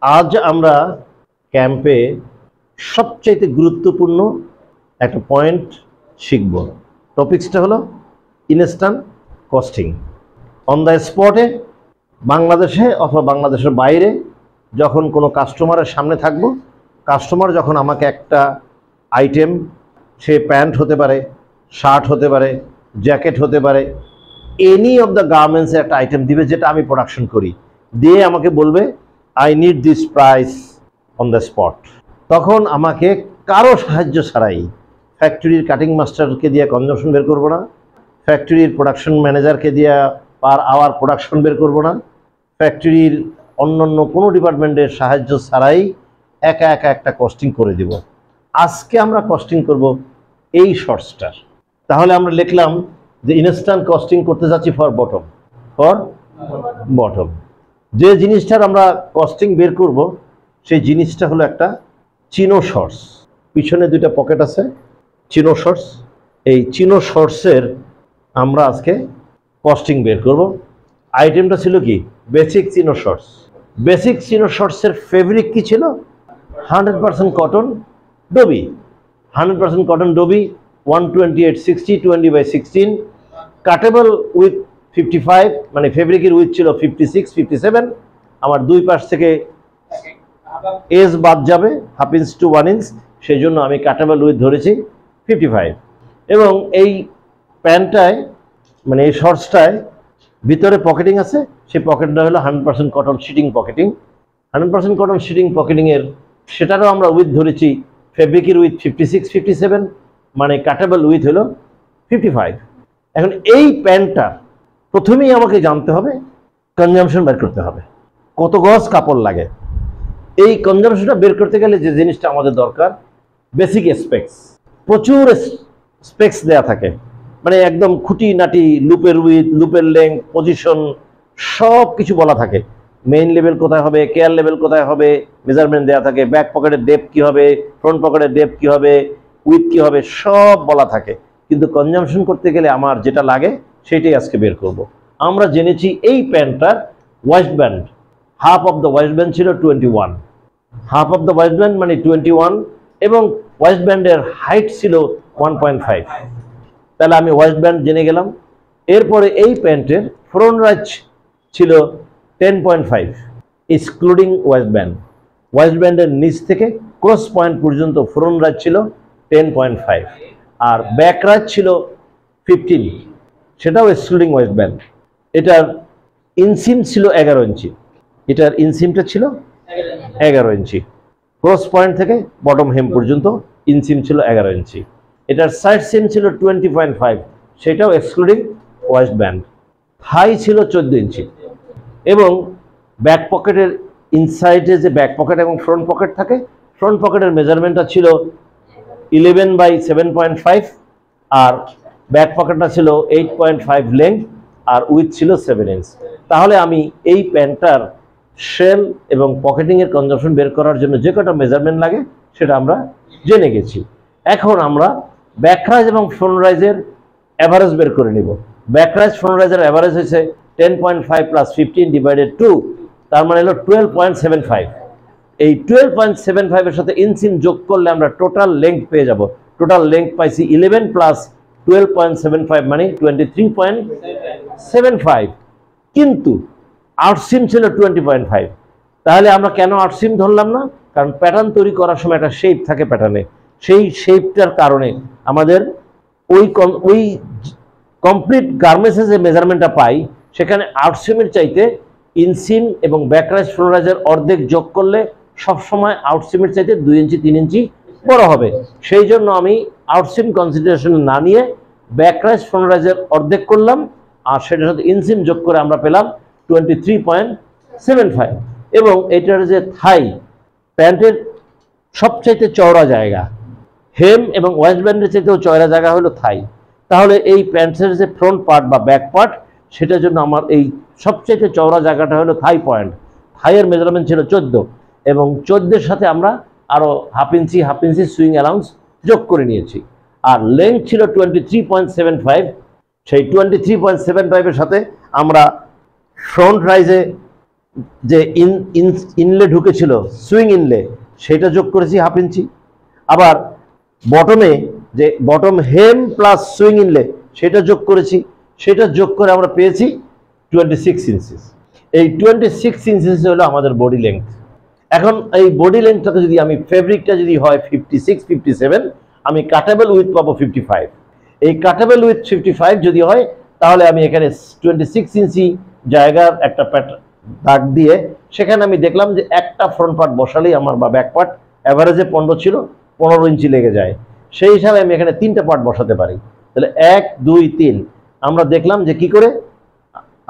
আজ আমরা ক্যাম্পে সবচাইতে গুরুত্বপূর্ণ একটা পয়েন্ট শিখব। টপিকসটা হলো ইনস্ট্যান্ট কস্টিং। অন দ্য স্পটে বাংলাদেশে অথবা বাংলাদেশের বাইরে যখন কোনো কাস্টমারের সামনে থাকব, কাস্টমার যখন আমাকে একটা আইটেম, সে প্যান্ট হতে পারে, শার্ট হতে পারে, জ্যাকেট হতে পারে, এনি অফ দ্য গার্মেন্টসের একটা আইটেম দিবে যেটা আমি প্রোডাকশন করি, দিয়ে আমাকে বলবে I need this price on the spot. তখন আমাকে কারো সাহায্য ছাড়াই, ফ্যাক্টরির কাটিং মাস্টারকে দিয়ে কনজামশন বের করবো না, ফ্যাক্টরির প্রোডাকশন ম্যানেজারকে দিয়ে পার আওয়ার প্রোডাকশন বের করবো না, ফ্যাক্টরির অন্য কোনো ডিপার্টমেন্টের সাহায্য ছাড়াই একা একা একটা কস্টিং করে দিব। আজকে আমরা কস্টিং করব এই শর্টসটার। তাহলে আমরা লিখলাম যে ইনস্ট্যান্ট কস্টিং করতে যাচ্ছি ফর বটম। যে জিনিসটার আমরা কস্টিং বের করব সেই জিনিসটা হলো একটা চিনো শর্টস। পিছনে দুইটা পকেট আছে, চিনো শর্টস। এই চিনো শর্টসের আমরা আজকে কস্টিং বের করব। আইটেমটা ছিল কি? বেসিক চিনো শর্টস। বেসিক চিনো শর্টসের ফেব্রিক কি ছিল? 100% cotton dobby. 100% cotton dobby, 128/60, 20/16, cuttable with 55, মানে ফেব্রিকের উইথ ছিল 56, 57। আমার দুই পাশ থেকে এজ বাদ যাবে, 1/2 ইঞ্চ টু 1 ইঞ্চ, সেই জন্য আমি কাটেবল উইথ ধরেছি 55। এবং এই প্যান্টটায়, মানে এই শর্টসটায় ভিতরে পকেটিং আছে, সেই পকেটটা হলো 100% কটন শিটিং পকেটিং। 100% কটন শিটিং পকেটিংয়ের সেটারও আমরা উইথ ধরেছি ফেব্রিকের উইথ 56, 57, মানে কাটেবল উইথ হলো 55। এখন এই প্যান্টটা প্রথমেই আমাকে জানতে হবে, কনজামশন বের করতে হবে, কত গজ কাপড় লাগে। এই কনজামশনটা বের করতে গেলে যে জিনিসটা আমাদের দরকার, বেসিক স্পেক্স। প্রচুর স্পেক্স দেয়া থাকে, মানে একদম খুঁটিনাটি, লুপের উইথ, লুপের লেংথ, পজিশন, সব কিছু বলা থাকে। মেইন লেভেল কোথায় হবে, কেয়ার লেভেল কোথায় হবে, মেজারমেন্ট দেওয়া থাকে। ব্যাক পকেটের ডেপথ কি হবে, ফ্রন্ট পকেটের ডেপথ কি হবে, উইথ কি হবে, সব বলা থাকে। কিন্তু কনজামশন করতে গেলে আমার যেটা লাগে সেটাই আজকে বের করব। আমরা জেনেছি এই প্যান্টটার waist band, half of the waist band ছিল 21, half of the waist band মানে 21, এবং ওয়েস্ট ব্যান্ডের হাইট ছিল 1.5। তাহলে আমি ওয়েস্ট ব্যান্ড জেনে গেলাম। এরপরে এই প্যান্টের ফ্রন্ট রাইজ ছিল 10.5 এক্সক্লুডিং ওয়েস্ট ব্যান্ড। ওয়েস্ট ব্যান্ডের নিচ থেকে ক্রস পয়েন্ট পর্যন্ত ফ্রন্ট রাইজ ছিল 10.5, আর ব্যাক রাইজ ছিল 15, সেটাও এক্সক্লুডিং ওয়েস্ট ব্যান্ড। এটার ইনসিম ছিল 11 ইঞ্চি, এটার ইনসিমটা ছিল 11 ইঞ্চি। ক্রস পয়েন্ট থেকে বটম হেম পর্যন্ত ইনসিম ছিল 11 ইঞ্চি। এটার সাইড সিম ছিল 20.5, সেটাও এক্সক্লুডিং ওয়েস্ট ব্যান্ড। থাই ছিল 14 ইঞ্চি। এবং ব্যাক পকেটের ইনসাইডে যে ব্যাক পকেট এবং ফ্রন্ট পকেট থাকে, ফ্রন্ট পকেটের মেজারমেন্টটা ছিল 11/7.5, আর ব্যাক পকেটটা ছিল 8.5 লেংথ, আর উইথ ছিল 7 ইঞ্চ। তাহলে আমি এই প্যান্টটার শেল এবং পকেটিংয়ের কনজামশন বের করার জন্য যে কটা মেজারমেন্ট লাগে সেটা আমরা জেনে গেছি। এখন আমরা ব্যাক রাইজ এবং ফ্রন্ট রাইজের অ্যাভারেজ বের করে নিব। ব্যাক রাইজ ফ্রন্ট রাইজের অ্যাভারেজ হয়েছে 10.5 + 15 / 2, তার মানে হলো 12.75। এই 12.75 এর সাথে ইনসিম যোগ করলে আমরা টোটাল লেংথ পেয়ে যাব। টোটাল লেংথ পাইছি 11 + 12.75 মানে 23.75। কিন্তু আউটসিম ছিল 20.5। তাহলে আমরা কেন আউটসিম ধরলাম না? কারণ প্যাটার্ন তৈরি করার সময় একটা শেপ থাকে প্যাটার্নে, সেই শেপটার কারণে আমাদের ওই কমপ্লিট গার্মেন্টসে যে মেজারমেন্টটা পাই সেখানে আউটসিমের চাইতে ইনসিম এবং ব্যাকরাইজ ফ্রন্ট রাইজের অর্ধেক যোগ করলে সবসময় আউটসিমের চাইতে 2 ইঞ্চি 3 ইঞ্চি বড় হবে। সেই জন্য আমি আউটসিম কনসিডারেশন না নিয়ে ব্যাকরাইজ ফ্রন্ট রাইজের অর্ধেক করলাম, আর সেটার সাথে ইনসিম যোগ করে আমরা পেলাম 23.75। এবং এটার যে থাই, প্যান্টের সবচাইতে চওড়া জায়গা, হেম এবং ওয়েস্ট ব্যান্ডের চাইতেও চওড়া জায়গা হলো থাই। তাহলে এই প্যান্টের যে ফ্রন্ট পার্ট বা ব্যাক পার্ট, সেটার জন্য আমার এই সবচাইতে চওড়া জায়গাটা হলো থাই পয়েন্ট। থাইয়ের মেজারমেন্ট ছিল 14, এবং 14-এর সাথে আমরা আরও 1/2 ইঞ্চি সুইং অ্যালাউন্স যোগ করে নিয়েছি। আর লেংথ ছিল 23.75। সেই 23.75-এর সাথে আমরা ফ্রন্ট রাইজে যে ইনলে ঢুকেছিল সুইং ইনলে সেটা যোগ করেছি হাফ ইঞ্চি। আবার বটমে যে বটম হেম প্লাস সুইং ইনলে সেটা যোগ করেছি, সেটা যোগ করে আমরা পেয়েছি 26 ইঞ্চিস। এই 26 ইঞ্চিস হলো আমাদের বডি লেংথ। এখন এই বডি লেংথটাকে যদি আমি ফেব্রিকটা যদি হয় 56 57, আমি কাটেবল উইথ পাবো 55। এই কাটেবল উইথ 55 যদি হয় তাহলে আমি এখানে 26 ইঞ্চি জায়গার একটা দাগ দিয়ে সেখানে আমি দেখলাম যে একটা ফ্রন্ট পার্ট বসালেই আমার বা ব্যাক পার্ট অ্যাভারেজে 15 ছিল, 15 ইঞ্চি লেগে যায়। সেই হিসাবে আমি এখানে 3টা পার্ট বসাতে পারি। তাহলে 1 2 3 আমরা দেখলাম যে কি করে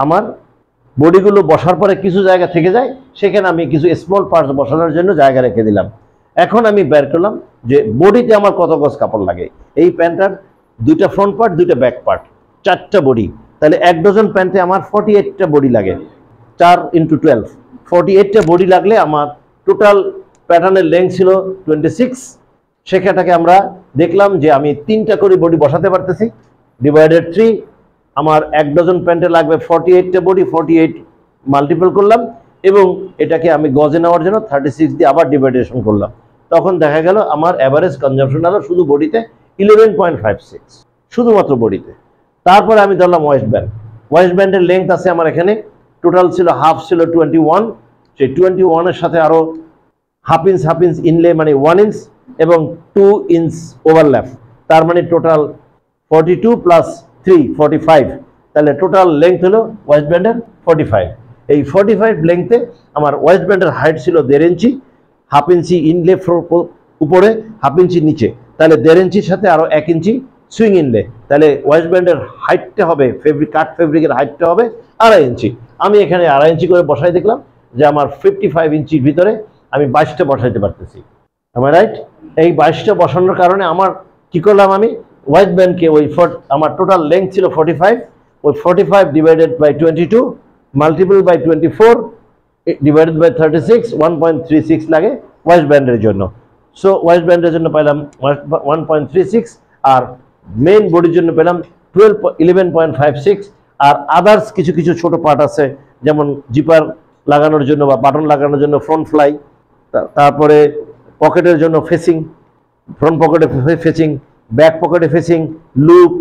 আমার বডিগুলো বসার পরে কিছু জায়গা থেকে যায়, সেখানে আমি কিছু স্মল পার্টস বসানোর জন্য জায়গা রেখে দিলাম। এখন আমি বের করলাম যে বডিতে আমার কত গজ কাপড় লাগে। এই প্যান্টটার 2টা ফ্রন্ট পার্ট 2টা ব্যাক পার্ট 4টা বডি, তাহলে 1 ডজন প্যান্টে আমার 48টা বডি লাগে। 4 × 12 48টা বডি লাগলে আমার টোটাল প্যাটার্নের লেন্থ ছিল 26। সেখানটাকে আমরা দেখলাম যে আমি 3টা করে বডি বসাতে পারতেছি, ডিভাইডেড 3। আমার 1 ডজন প্যান্টে লাগবে 48টা বডি, 48 মাল্টিপল করলাম এবং এটাকে আমি গজে নেওয়ার জন্য 36 দিয়ে আবার ডিভাইডেশন করলাম। তখন দেখা গেল আমার অ্যাভারেজ কনজাম্পশন হলো শুধু বডিতে 11.56, শুধুমাত্র বডিতে। তারপরে আমি ধরলাম ওয়েস্ট ব্যান্ড। ওয়েস্ট ব্যান্ডের লেংথ আছে আমার এখানে, টোটাল ছিল হাফ ছিল 21, সেই 21-এর সাথে আরও হাফ ইঞ্চ ইনলে মানে 1 ইঞ্চ এবং 2 ইঞ্চ ওভারল্যাপ, তার মানে টোটাল 42 প্লাস 3 45। তাহলে টোটাল লেংথ হলো ওয়েস্ট ব্যান্ডের 45। এই 45 লেংথে আমার ওয়েস্ট ব্যান্ডের হাইট ছিল 1.5 ইঞ্চি, হাফ ইঞ্চি ইনলে উপরে, হাফ ইঞ্চি নিচে, তাহলে 1.5 ইঞ্চির সাথে আরও 1 ইঞ্চি সুইং ইনলে, তাহলে ওয়েস্ট ব্যান্ডের হাইটটা হবে কাট ফেব্রিকের হাইটটা হবে 2.5 ইঞ্চি। আমি এখানে 2.5 ইঞ্চি করে বসাই দেখলাম যে আমার 55 ইঞ্চির ভিতরে আমি 22টা বসাইতে পারতেছি। আমার রাইট, এই 22টা বসানোর কারণে আমার কি করলাম, আমি ওয়েস্ট ব্যান্ডকে ওই আমার টোটাল লেংথ ছিল 45, ওই 45 divided by 22 multiple by 24 divided by 36, 1.36 লাগে ওয়েস্ট ব্যান্ডের জন্য। সো ওয়েস্ট ব্যান্ডের জন্য পেলাম 1.36 আর মেইন বডির জন্য পেলাম 11.56। আর আদার্স কিছু কিছু ছোট পার্ট আছে, যেমন জিপার লাগানোর জন্য বা বাটন লাগানোর জন্য ফ্রন্ট ফ্লাই, তারপরে পকেটের জন্য ফেসিং, ফ্রন্ট পকেটে ফেসিং, ব্যাক পকেটে ফেসিং, লুপ,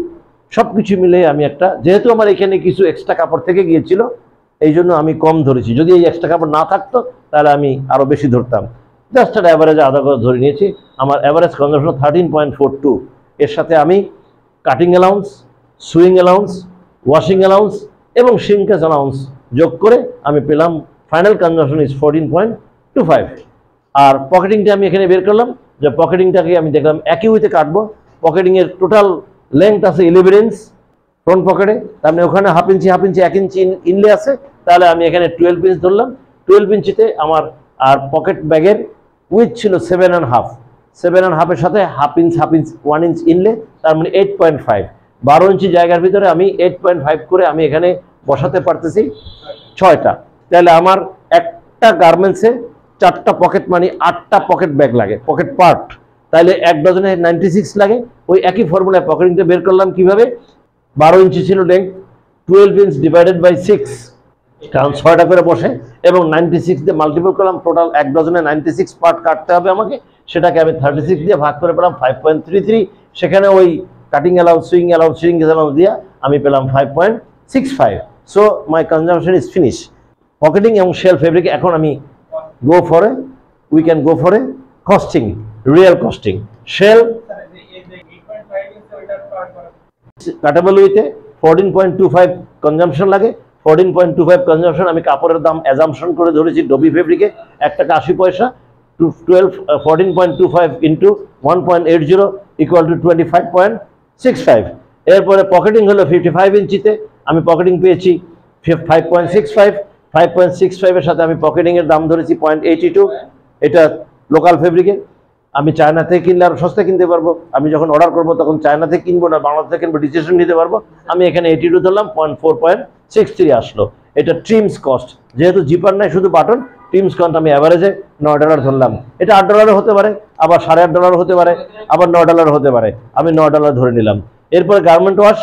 সব কিছু মিলে আমি একটা, যেহেতু আমার এখানে কিছু এক্সট্রা কাপড় থেকে গিয়েছিল এই জন্য আমি কম ধরেছি। যদি এই এক্সট্রা কাপড় না থাকতো তাহলে আমি আরও বেশি ধরতাম। জাস্ট একটা অ্যাভারেজে আধা গজ ধরে নিয়েছি। আমার অ্যাভারেজ কনজাম্পশন 13.42। এর সাথে আমি cutting allowance, swing allowance, washing allowance এবং শ্রিঙ্কেজ অ্যালাউন্স যোগ করে আমি পেলাম ফাইনাল কনজাম্পশন ইজ 14.25। আর পকেটিংটা আমি এখানে বের করলাম, যে পকেটিংটাকে আমি দেখলাম একই উইতে কাটবো। পকেটিংয়ের টোটাল লেংথ আছে 11 ইঞ্চ ফ্রন্ট পকেটে, তার মানে ওখানে হাফ ইঞ্চি 1 ইঞ্চি ইনলে আছে, তাহলে আমি এখানে 12 ইঞ্চ ধরলাম। 12 ইঞ্চিতে আমার আর পকেট ব্যাগের উইথ ছিল 7.5, 7.5-এর সাথে হাফ ইঞ্চ 1 ইঞ্চ ইনলে, তার মানে 8.5। 12 ইঞ্চি জায়গার ভিতরে আমি 8.5 করে আমি এখানে বসাতে পারতেছি 6টা। তাহলে আমার একটা গার্মেন্টসে 4টা পকেট মানে 8টা পকেট ব্যাগ লাগে, পকেট পার্ট, তাহলে 1 ডজনে 96 লাগে। ওই একই ফর্মুলায় পকেটিংটা বের করলাম কিভাবে, 12 ইঞ্চি ছিল লেংথ, 12 ইঞ্চ ডিভাইডেড বাই 6, কারণ 6টা করে বসে, এবং 96 দিয়ে মাল্টিপল করলাম। টোটাল 1 ডজনে 96 পার্ট কাটতে হবে আমাকে, সেটাকে আমি 36 দিয়ে ভাগ করে পেলাম 5.33। সেখানে ওই cutting allowance, swing allowance, shrinkage allowance দিয়ে আমি পেলাম 5.65। So my consumption is finish. Pocketing এবং শেল ফেব্রিক এখন আমি we can go for a costing, real costing. Shell কাটেবল উইথে 14.25 consumption লাগে। 14.25 কনজাম্পশন আমি কাপড়ের দাম অ্যাজাম্পশন করে ধরেছি ডবি ফেব্রিকে 1 টাকা 80 পয়সা। 14.25 ইন্টু 1.80 ইকুয়াল টু 25.65। এরপরে পকেটিং হলো 55 ইঞ্চিতে, আমি পকেটিং পেয়েছি 5.65। 5.65-এর সাথে আমি পকেটিংয়ের দাম ধরেছি 0.82। এটা লোকাল ফেব্রিকের, আমি চায়না থেকে কিনলে আরও সস্তা কিনতে পারবো। আমি যখন অর্ডার করবো তখন চায়না থেকে কিনবো না, বাংলাদেশ থেকে কিনবো, ডিসিশন নিতে পারবো। আমি এখানে 82 ধরলাম, 0.4.63 আসলো। এটা ট্রিমস কস্ট, যেহেতু জিপার নাই শুধু বাটন, ট্রিমস কস্ট আমি অ্যাভারেজে $9 ধরলাম। এটা $8 হতে পারে, আবার $8.5 হতে পারে, আবার $9 হতে পারে, আমি $9 ধরে নিলাম। এরপরে গার্মেন্ট ওয়াশ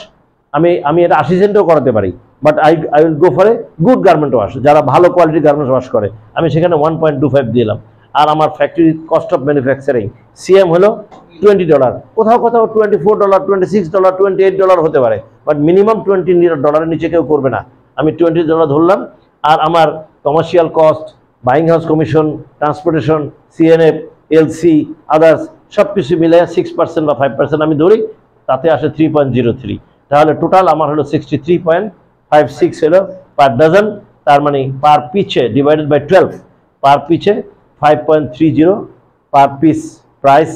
আমি এটা 80 সেন্টেও করাতে পারি, but I will go for a good garment wash, যারা ভালো কোয়ালিটির গার্মেন্টস ওয়াশ করে, আমি সেখানে 1.25 দিলাম। আর আমার factory cost of manufacturing CM হলো $20, কোথাও কোথাও $24, $26, $28 হতে পারে, বাট মিনিমাম $20 নিচে কেউ করবে না। আমি $20 ধরলাম। আর আমার commercial cost, buying house commission, transportation, CNF, LC, others সব কিছু মিলে 6% বা 5% আমি ধরি, তাতে আসে 3.03। তাহলে টোটাল আমার হলো 63.56 হলো পার ডজন। তার মানে পার পিছে ডিভাইডেড বাই 12, পার পিছে 5.30 per piece price.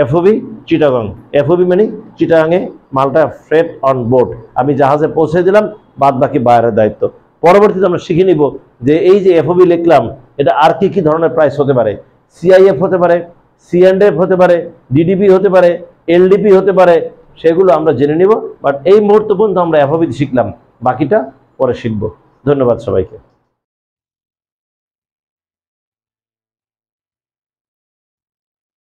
FOB Chittagong, FOB মানে চিটাগাংয়ে মালটা ফ্রেট অন বোর্ড, আমি জাহাজে পৌঁছে দিলাম, বাদ বাকি বায়ারের দায়িত্ব। পরবর্তীতে আমরা শিখে নিব যে এই যে এফওবি লিখলাম এটা আর কি কি ধরনের প্রাইস হতে পারে। সিআইএফ হতে পারে, সিএনএফ হতে পারে, ডিডিপি হতে পারে, এলডিপি হতে পারে, সেগুলো আমরা জেনে নিব। বাট এই মুহূর্ত পর্যন্ত আমরা এফওবি শিখলাম, বাকিটা পরে শিখব। ধন্যবাদ সবাইকে।